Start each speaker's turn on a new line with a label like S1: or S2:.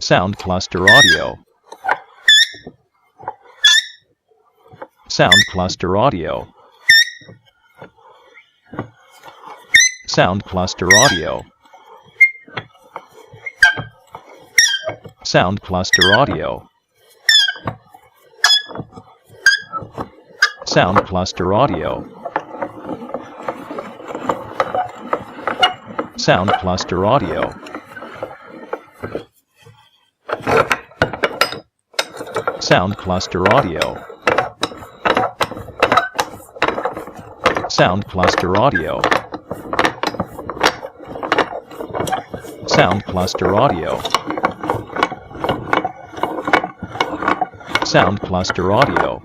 S1: Sound Cluster Audio. Sound Cluster Audio. Sound Cluster Audio. Sound Cluster Audio. Sound Cluster Audio. Sound Cluster Audio. Sound Cluster Audio. Sound Cluster Audio. Sound Cluster Audio. Sound Cluster Audio.